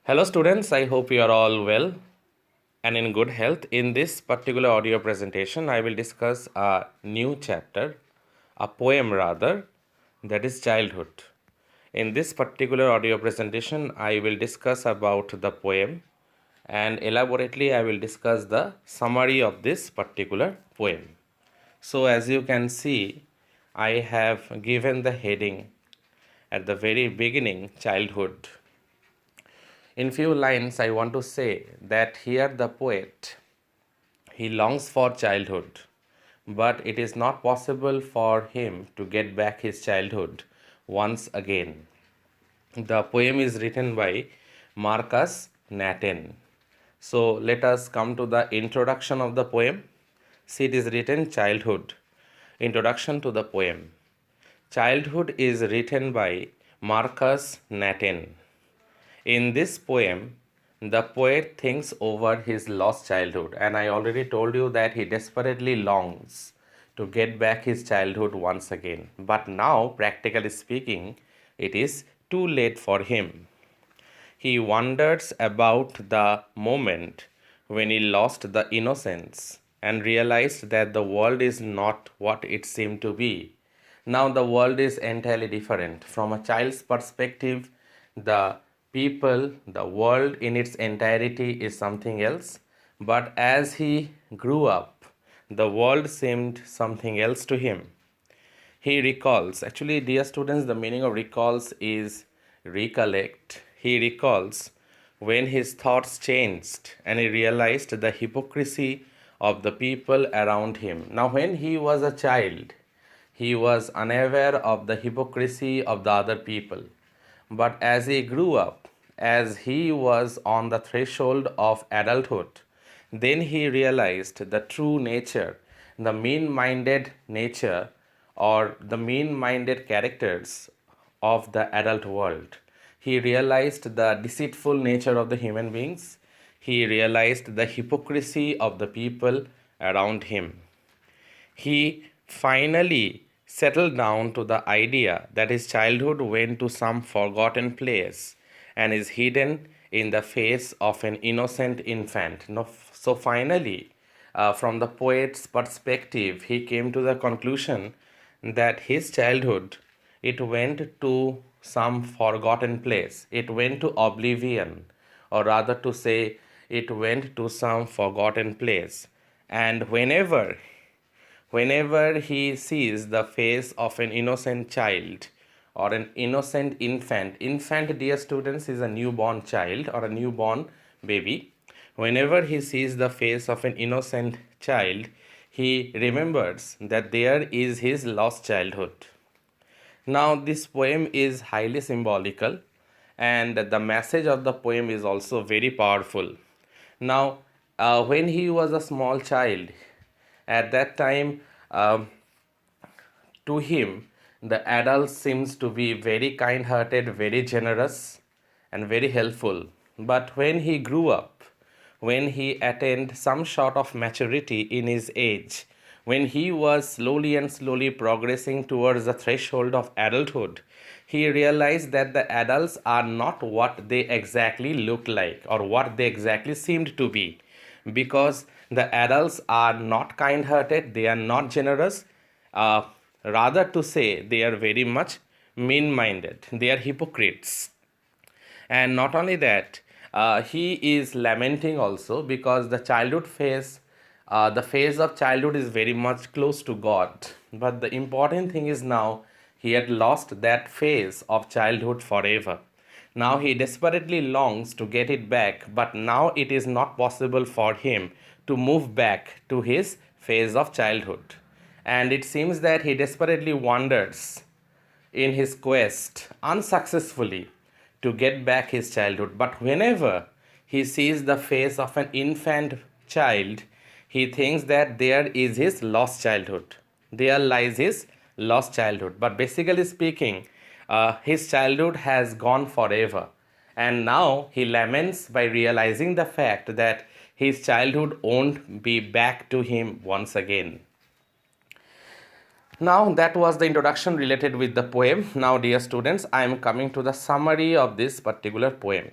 Hello students, I hope you are all well and in good health. In this particular audio presentation, I will discuss a new chapter, a poem rather, that is childhood. In this particular audio presentation, I will discuss about the poem and elaborately I will discuss the summary of this particular poem. So as you can see, I have given the heading at the very beginning, childhood. In few lines, I want to say that here the poet, he longs for childhood, but it is not possible for him to get back his childhood once again. The poem is written by Marcus Natten. So let us come to the introduction of the poem. See, it is written childhood. Introduction to the poem. Childhood is written by Marcus Natten. In this poem, the poet thinks over his lost childhood, and I already told you that he desperately longs to get back his childhood once again. But now, practically speaking, it is too late for him. He wonders about the moment when he lost the innocence and realized that the world is not what it seemed to be. Now the world is entirely different. From a child's perspective, the people, the world in its entirety is something else. But as he grew up, the world seemed something else to him. He recalls, actually, dear students, the meaning of recalls is recollect. He recalls when his thoughts changed and he realized the hypocrisy of the people around him. Now, when he was a child, he was unaware of the hypocrisy of the other people. But as he grew up, as he was on the threshold of adulthood, then he realized the true nature, the mean minded nature or the mean minded characters of the adult world. He realized the deceitful nature of the human beings. He realized the hypocrisy of the people around him. He finally settled down to the idea that his childhood went to some forgotten place and is hidden in the face of an innocent infant. So finally, from the poet's perspective, he came to the conclusion that his childhood, it went to some forgotten place. It went to oblivion, or rather to say, it went to some forgotten place. And whenever he sees the face of an innocent child or an innocent infant, dear students, is a newborn child or a newborn baby. Whenever he sees the face of an innocent child, he remembers that there is his lost childhood. Now, this poem is highly symbolical, and the message of the poem is also very powerful. Now, when he was a small child, at that time, to him, the adult seems to be very kind hearted, very generous, and very helpful. But when he grew up, when he attained some sort of maturity in his age, when he was slowly and slowly progressing towards the threshold of adulthood, he realized that the adults are not what they exactly look like or what they exactly seemed to be, because the adults are not kind hearted, they are not generous, uh, rather to say they are very much mean minded, they are hypocrites. And not only that, he is lamenting also because the childhood phase, the phase of childhood is very much close to God. But the important thing is now he had lost that phase of childhood forever. Now he desperately longs to get it back, but now it is not possible for him to move back to his phase of childhood. And it seems that he desperately wanders in his quest unsuccessfully to get back his childhood. But whenever he sees the face of an infant child, he thinks that there is his lost childhood. There lies his lost childhood. But basically speaking, his childhood has gone forever. And now he laments by realizing the fact that his childhood won't be back to him once again. Now that was the introduction related with the poem. Now, dear students, I am coming to the summary of this particular poem.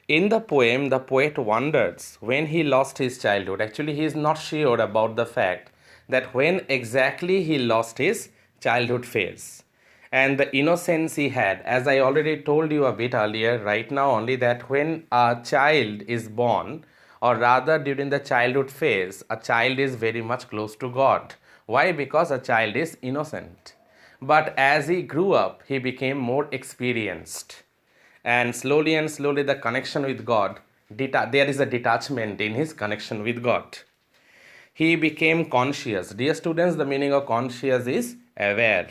In the poem, the poet wonders when he lost his childhood. Actually, he is not sure about the fact that when exactly he lost his childhood phase and the innocence he had. As I already told you a bit earlier, right now only, that when a child is born, or rather during the childhood phase, a child is very much close to God. Why? Because a child is innocent. But as he grew up, he became more experienced, and slowly the connection with God, there is a detachment in his connection with God. He became conscious. Dear students, the meaning of conscious is aware.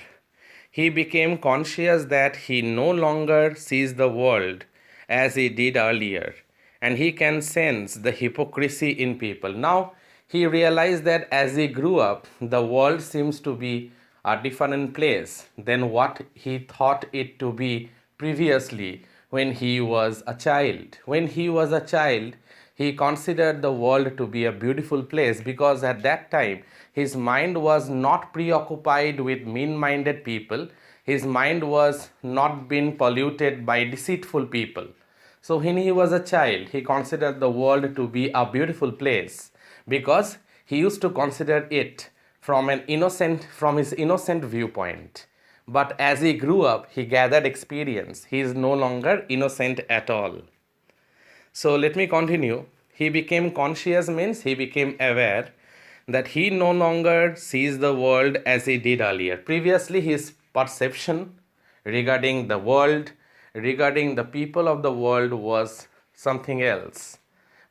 He became conscious that he no longer sees the world as he did earlier, and he can sense the hypocrisy in people. Now, he realized that as he grew up, the world seems to be a different place than what he thought it to be previously when he was a child. When he was a child, he considered the world to be a beautiful place because at that time his mind was not preoccupied with mean minded people. His mind was not been polluted by deceitful people. So when he was a child, he considered the world to be a beautiful place because he used to consider it from his innocent viewpoint. But as he grew up, he gathered experience. He is no longer innocent at all. So let me continue. He became conscious means he became aware that he no longer sees the world as he did earlier. Previously, his perception regarding the world, regarding the people of the world was something else.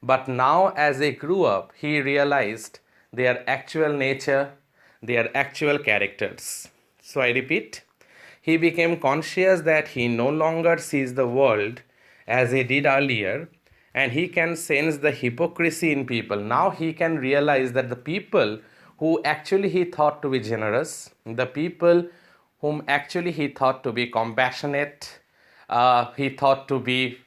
But now, as he grew up, he realized their actual nature, their actual characters. So I repeat, he became conscious that he no longer sees the world as he did earlier, and he can sense the hypocrisy in people. Now he can realize that the people who actually he thought to be generous, the people whom actually he thought to be compassionate, he thought to be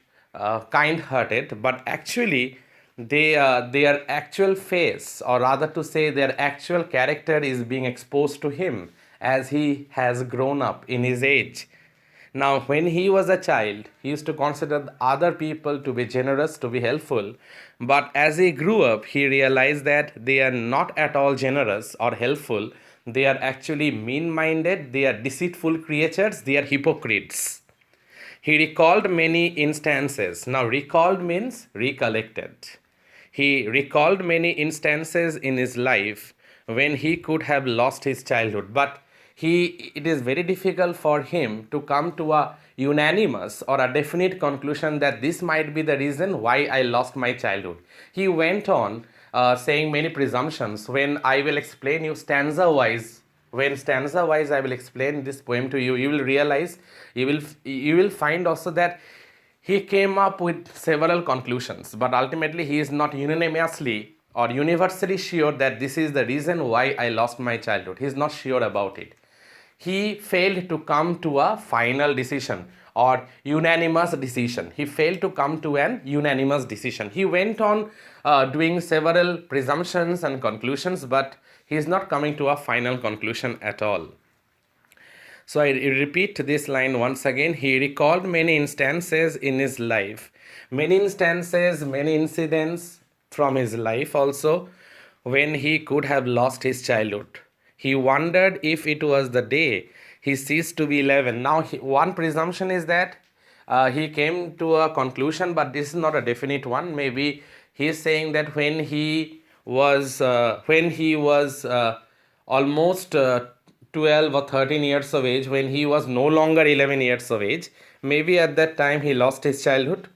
kind hearted, but actually their actual face, or rather to say their actual character, is being exposed to him as he has grown up in his age. Now, when he was a child, he used to consider other people to be generous, to be helpful. But as he grew up, he realized that they are not at all generous or helpful. They are actually mean minded, they are deceitful creatures, they are hypocrites. He recalled many instances. Now, recalled means recollected. He recalled many instances in his life when he could have lost his childhood, but it is very difficult for him to come to a unanimous or a definite conclusion that this might be the reason why I lost my childhood. He went on saying many presumptions. When I will explain you stanza wise, when stanza wise I will explain this poem to you, you will realize, you will find also that he came up with several conclusions, but ultimately he is not unanimously or universally sure that this is the reason why I lost my childhood. He is not sure about it. He failed to come to a final decision or unanimous decision. He failed to come to an unanimous decision. He went on doing several presumptions and conclusions, but he is not coming to a final conclusion at all. So I repeat this line once again. He recalled many instances in his life, many instances, many incidents from his life also, when he could have lost his childhood. He wondered if it was the day he ceased to be 11. Now, one presumption is that he came to a conclusion, but this is not a definite one. Maybe he is saying that when he was almost 12 or 13 years of age, when he was no longer 11 years of age, maybe at that time he lost his childhood,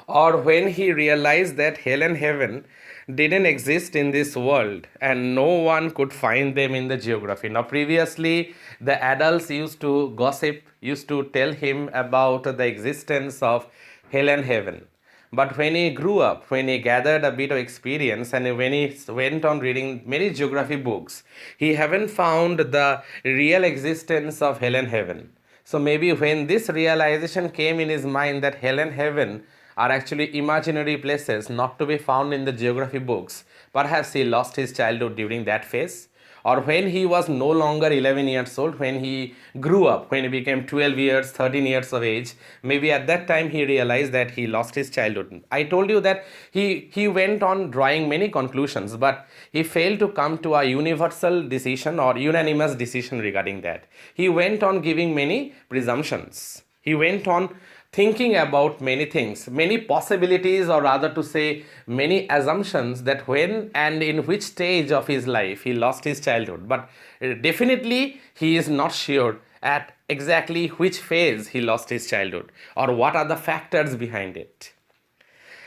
or when he realized that hell and heaven didn't exist in this world and no one could find them in the geography. Now, previously, the adults used to gossip, used to tell him about the existence of hell and heaven. But when he grew up, when he gathered a bit of experience, and when he went on reading many geography books, he haven't found the real existence of hell and heaven. So maybe when this realization came in his mind that hell and heaven are actually imaginary places not to be found in the geography books, perhaps he lost his childhood during that phase. or when he was no longer 11 years old, when he grew up, when he became 12 years, 13 years of age, maybe at that time he realized that he lost his childhood. I told you that he went on drawing many conclusions, but he failed to come to a universal decision or unanimous decision regarding that. He went on giving many presumptions. He went on thinking about many things, many possibilities, or rather to say, many assumptions that when and in which stage of his life he lost his childhood. But definitely, he is not sure at exactly which phase he lost his childhood or what are the factors behind it.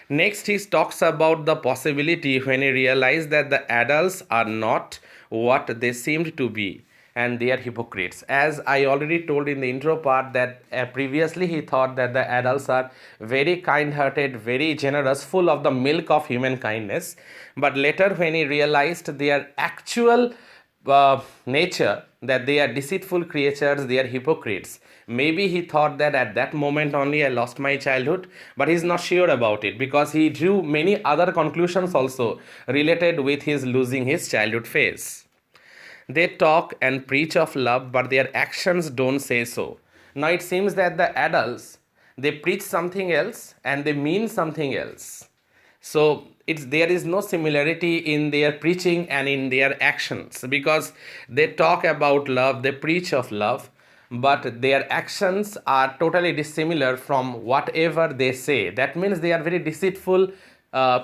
Next, he talks about the possibility when he realized that the adults are not what they seemed to be and they are hypocrites. As I already told in the intro part, that previously he thought that the adults are very kind hearted, very generous, full of the milk of human kindness. But later, when he realized their actual nature, that they are deceitful creatures, they are hypocrites. Maybe he thought that at that moment only I lost my childhood, but he's not sure about it because he drew many other conclusions also related with his losing his childhood phase. They talk and preach of love, but their actions don't say so. Now it seems that the adults, they preach something else and they mean something else. So there is no similarity in their preaching and in their actions, because they talk about love, they preach of love, but their actions are totally dissimilar from whatever they say. That means they are very deceitful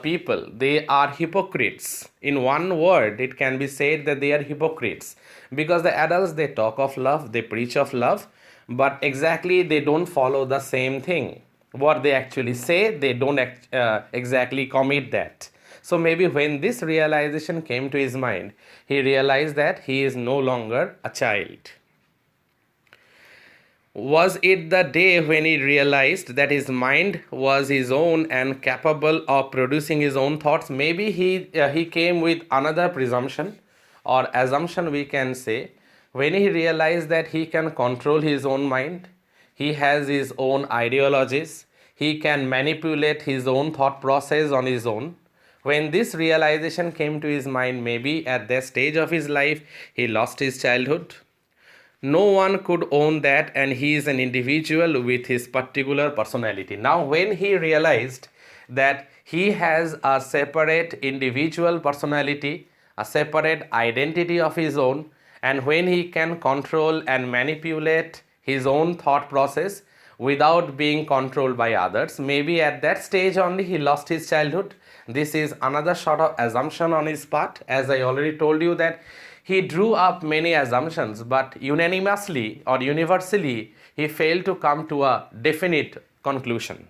people. They are hypocrites. In one word, it can be said that they are hypocrites, because the adults, they talk of love, they preach of love, but exactly they don't follow the same thing. What they actually say, they don't exactly commit that. So maybe when this realization came to his mind, he realized that he is no longer a child. Was it the day when he realized that his mind was his own and capable of producing his own thoughts? Maybe he came with another presumption or assumption, we can say, when he realized that he can control his own mind, he has his own ideologies, he can manipulate his own thought process on his own. When this realization came to his mind, maybe at that stage of his life, he lost his childhood. No one could own that, and he is an individual with his particular personality. Now when he realized that he has a separate individual personality, a separate identity of his own, and when he can control and manipulate his own thought process without being controlled by others, maybe at that stage only he lost his childhood. This is another sort of assumption on his part. As I already told you, that he drew up many assumptions, but unanimously or universally, he failed to come to a definite conclusion.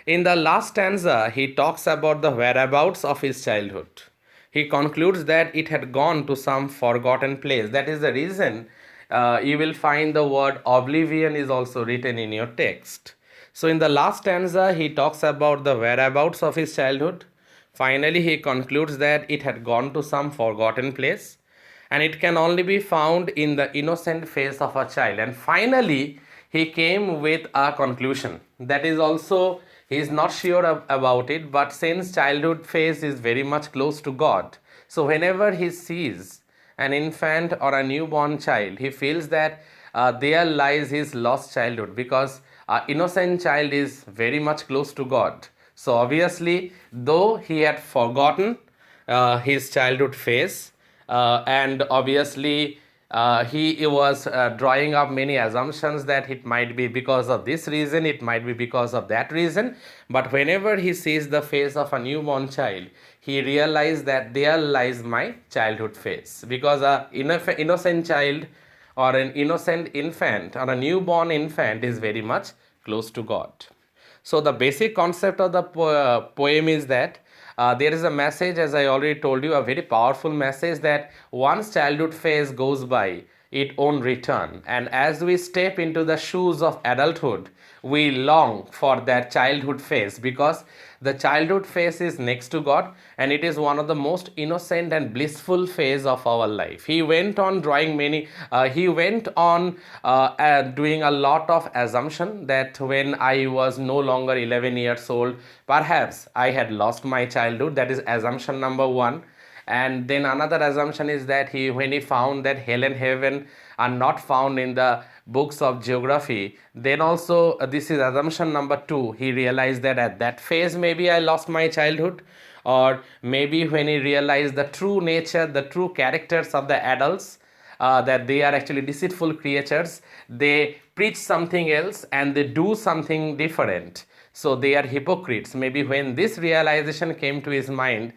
In the last stanza, he talks about the whereabouts of his childhood. He concludes that it had gone to some forgotten place. That is the reason you will find the word oblivion is also written in your text. So in the last stanza, he talks about the whereabouts of his childhood. Finally, he concludes that it had gone to some forgotten place and it can only be found in the innocent face of a child. And finally, he came with a conclusion. That is also, he is not sure about it, but since childhood phase is very much close to God, so whenever he sees an infant or a newborn child, he feels that there lies his lost childhood, because an innocent child is very much close to God. So obviously, though he had forgotten his childhood phase, and obviously he was drawing up many assumptions that it might be because of this reason, it might be because of that reason, but whenever he sees the face of a newborn child, he realized that there lies my childhood phase, because an innocent child or an innocent infant or a newborn infant is very much close to God. So the basic concept of the poem is that there is a message, as I already told you, a very powerful message, that once childhood phase goes by, it won't return. And as we step into the shoes of adulthood, we long for that childhood phase, because the childhood phase is next to God and it is one of the most innocent and blissful phase of our life. He went on drawing many, he went on doing a lot of assumption that when I was no longer 11 years old, perhaps I had lost my childhood. That is assumption number one. And then another assumption is that when he found that hell and heaven are not found in the books of geography, then also this is assumption number 2. He realized that at that phase maybe I lost my childhood, or maybe when he realized the true nature, the true characters of the adults, that they are actually deceitful creatures, they preach something else and they do something different, so they are hypocrites. Maybe when this realization came to his mind,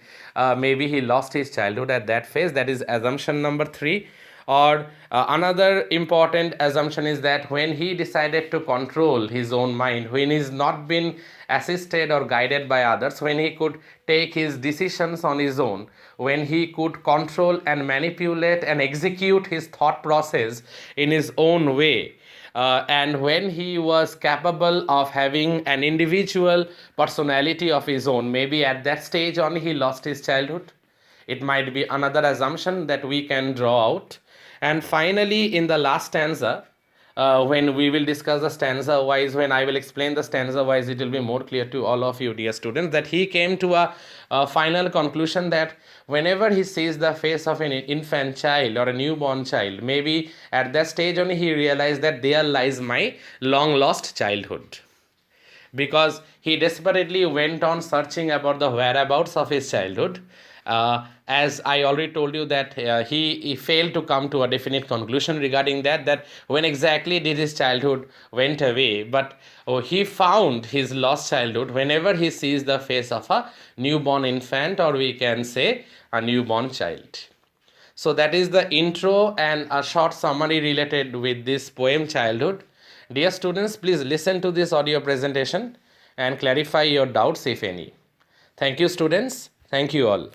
maybe he lost his childhood at that phase. That is assumption number 3. Or another important assumption is that when he decided to control his own mind, when he's not been assisted or guided by others, when he could take his decisions on his own, when he could control and manipulate and execute his thought process in his own way, and when he was capable of having an individual personality of his own, maybe at that stage only he lost his childhood. It might be another assumption that we can draw out. And finally, in the last stanza, when we will discuss the stanza wise, when I will explain the stanza wise, it will be more clear to all of you, dear students, that he came to a final conclusion that whenever he sees the face of an infant child or a newborn child, maybe at that stage only he realized that there lies my long lost childhood, because he desperately went on searching about the whereabouts of his childhood. As I already told you that he failed to come to a definite conclusion regarding that when exactly did his childhood went away, but he found his lost childhood whenever he sees the face of a newborn infant, or we can say a newborn child. So that is the intro and a short summary related with this poem Childhood. Dear students, please listen to this audio presentation and clarify your doubts if any. Thank you, students. Thank you all.